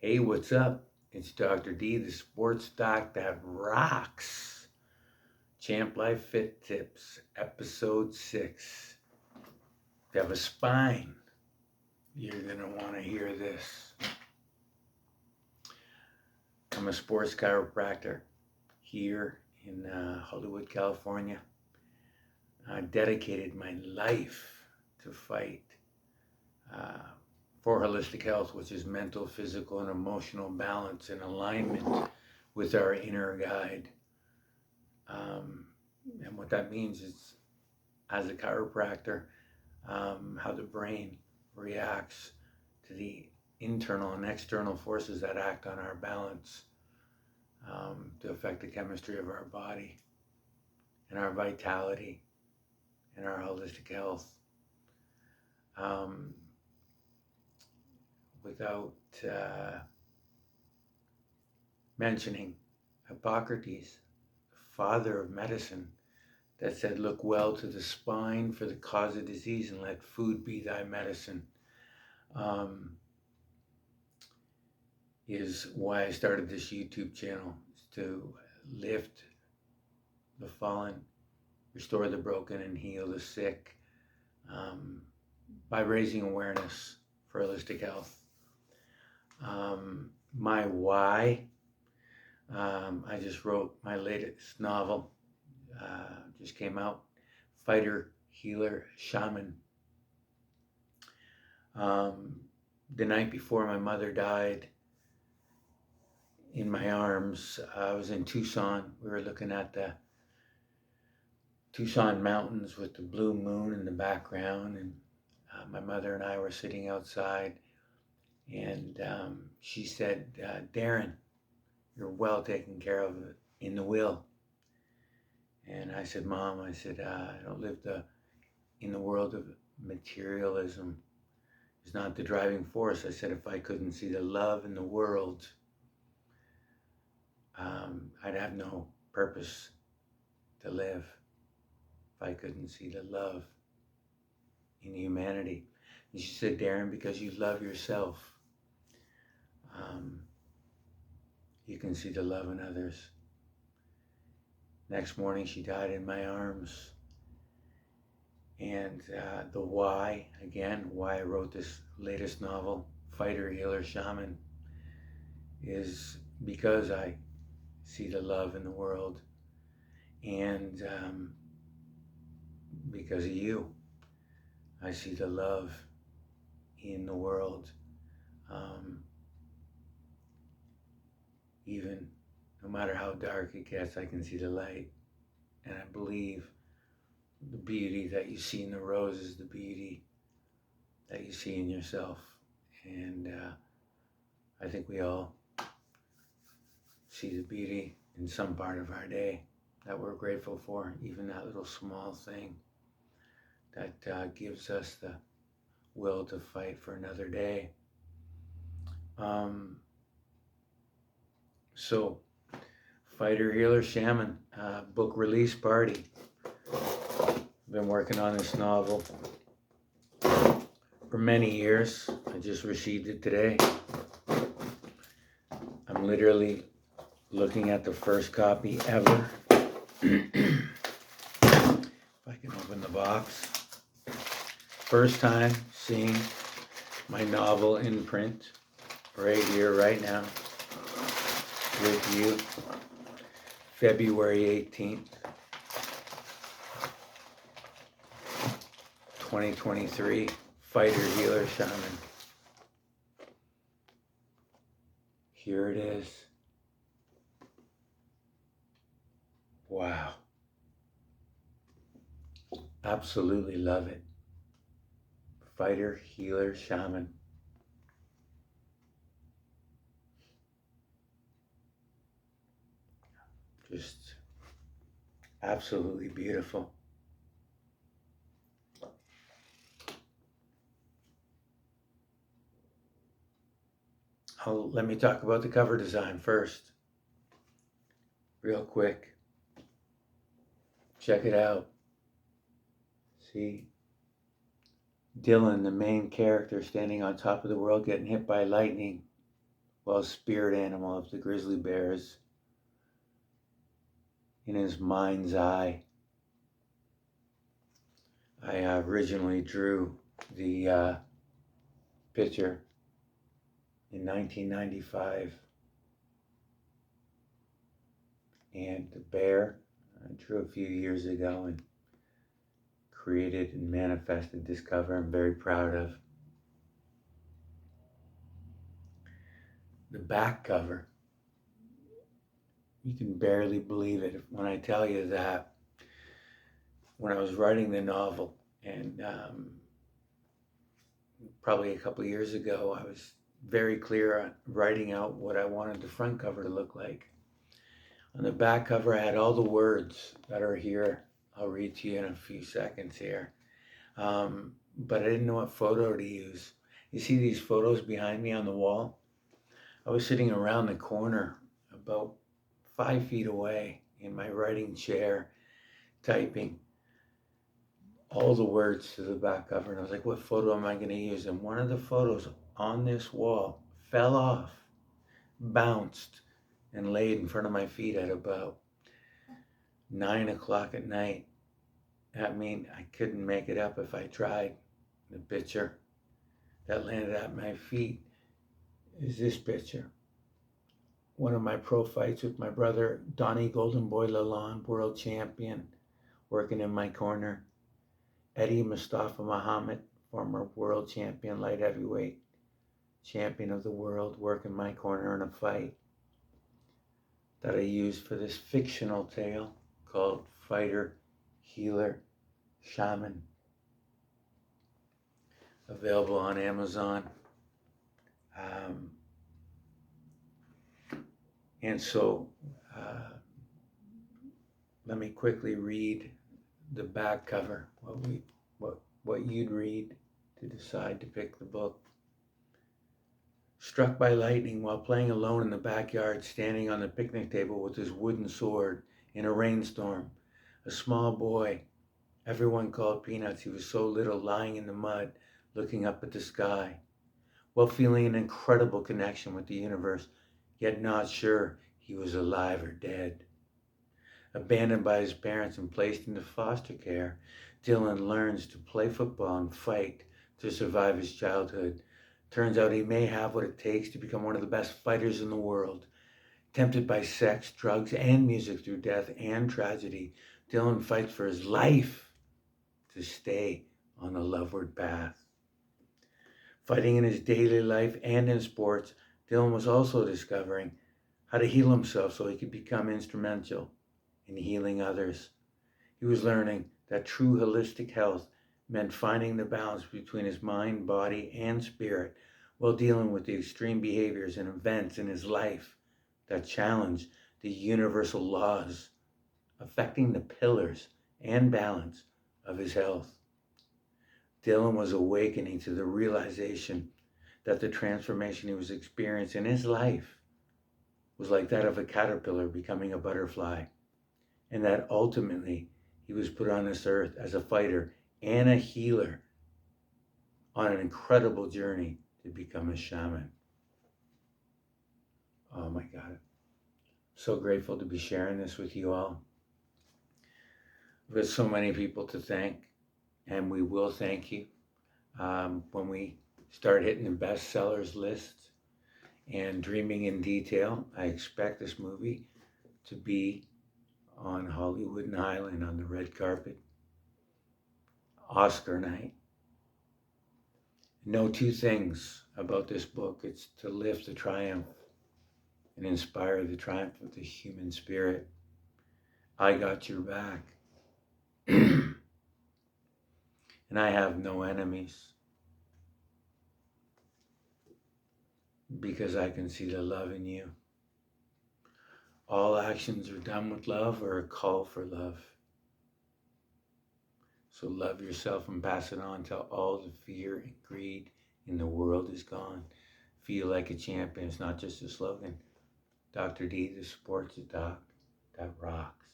Hey, what's up? It's Dr. D, the sports doc that rocks. Champ Life Fit Tips, episode 6. If you have a spine, you're going to want to hear this. I'm a sports chiropractor here in Hollywood, California. I dedicated my life to fight for holistic health, which is mental, physical, and emotional balance and alignment with our inner guide. And what that means is, as a chiropractor, how the brain reacts to the internal and external forces that act on our balance to affect the chemistry of our body and our vitality and our holistic health. Without mentioning Hippocrates, the father of medicine, that said, "Look well to the spine for the cause of disease and let food be thy medicine," is why I started this YouTube channel, is to lift the fallen, restore the broken, and heal the sick by raising awareness for holistic health. My why, I just wrote my latest novel, just came out, Fighter, Healer, Shaman. The night before my mother died in my arms, I was in Tucson. We were looking at the Tucson mountains with the blue moon in the background, and my mother and I were sitting outside, and she said, "Darren, you're well taken care of in the will." And I said, "Mom," I said, "I don't live in the world of materialism. It's not the driving force." I said, "If I couldn't see the love in the world, I'd have no purpose to live. If I couldn't see the love in humanity." And she said, "Darren, because you love yourself, you can see the love in others." Next morning, she died in my arms. And the why, again, why I wrote this latest novel, Fighter, Healer, Shaman, is because I see the love in the world, and because of you, I see the love in the world. Even no matter how dark it gets, I can see the light, and I believe the beauty that you see in the rose is the beauty that you see in yourself. And I think we all see the beauty in some part of our day that we're grateful for, even that little small thing that gives us the will to fight for another day. So, Fighter, Healer, Shaman, book release party. I've been working on this novel for many years. I just received it today. I'm literally looking at the first copy ever. If I can open the box. First time seeing my novel in print, right here, right now, with you. February 18th, 2023, Fighter, Healer, Shaman. Here it is. Wow. Absolutely love it. Fighter, Healer, Shaman. Just absolutely beautiful. Let me talk about the cover design first, real quick. Check it out. See? Dylan, the main character, standing on top of the world, getting hit by lightning. well, spirit animal of the grizzly bears in his mind's eye. I originally drew the picture in 1995, and the bear I drew a few years ago and created and manifested this cover I'm very proud of. The back cover, you can barely believe it when I tell you that when I was writing the novel, and probably a couple of years ago, I was very clear on writing out what I wanted the front cover to look like. On the back cover, I had all the words that are here. I'll read to you in a few seconds here. But I didn't know what photo to use. You see these photos behind me on the wall? I was sitting around the corner about 5 feet away in my writing chair, typing all the words to the back cover. And I was like, what photo am I going to use? And one of the photos on this wall fell off, bounced, and laid in front of my feet at about 9 o'clock at night. I mean, I couldn't make it up if I tried. The picture that landed at my feet is this picture. One of my pro fights with my brother, Donnie Golden Boy Lalonde, world champion, working in my corner. Eddie Mustafa Muhammad, former world champion, light heavyweight, champion of the world, working my corner in a fight that I used for this fictional tale called Fighter, Healer, Shaman. Available on Amazon. And so let me quickly read the back cover, what you'd read to decide to pick the book. Struck by lightning while playing alone in the backyard, standing on the picnic table with his wooden sword in a rainstorm, a small boy, everyone called Peanuts, he was so little, lying in the mud, looking up at the sky, while feeling an incredible connection with the universe, yet not sure he was alive or dead. Abandoned by his parents and placed into foster care, Dylan learns to play football and fight to survive his childhood. Turns out he may have what it takes to become one of the best fighters in the world. Tempted by sex, drugs, and music through death and tragedy, Dylan fights for his life to stay on the loveward path. Fighting in his daily life and in sports, Dylan was also discovering how to heal himself so he could become instrumental in healing others. He was learning that true holistic health meant finding the balance between his mind, body, and spirit while dealing with the extreme behaviors and events in his life that challenged the universal laws affecting the pillars and balance of his health. Dylan was awakening to the realization that the transformation he was experiencing in his life was like that of a caterpillar becoming a butterfly, and that ultimately he was put on this earth as a fighter and a healer on an incredible journey to become a shaman. Oh my God. So grateful to be sharing this with you all. There's so many people to thank, and we will thank you when we start hitting the bestsellers list and Dreaming in Detail. I expect this movie to be on Hollywood and Highland on the red carpet, Oscar night. Know two things about this book. It's to lift the triumph and inspire the triumph of the human spirit. I got your back. And I have no enemies because I can see the love in you. All actions are done with love or a call for love. So love yourself and pass it on till all the fear and greed in the world is gone. Feel like a champion. It's not just a slogan. Dr. D, the sports doc that rocks.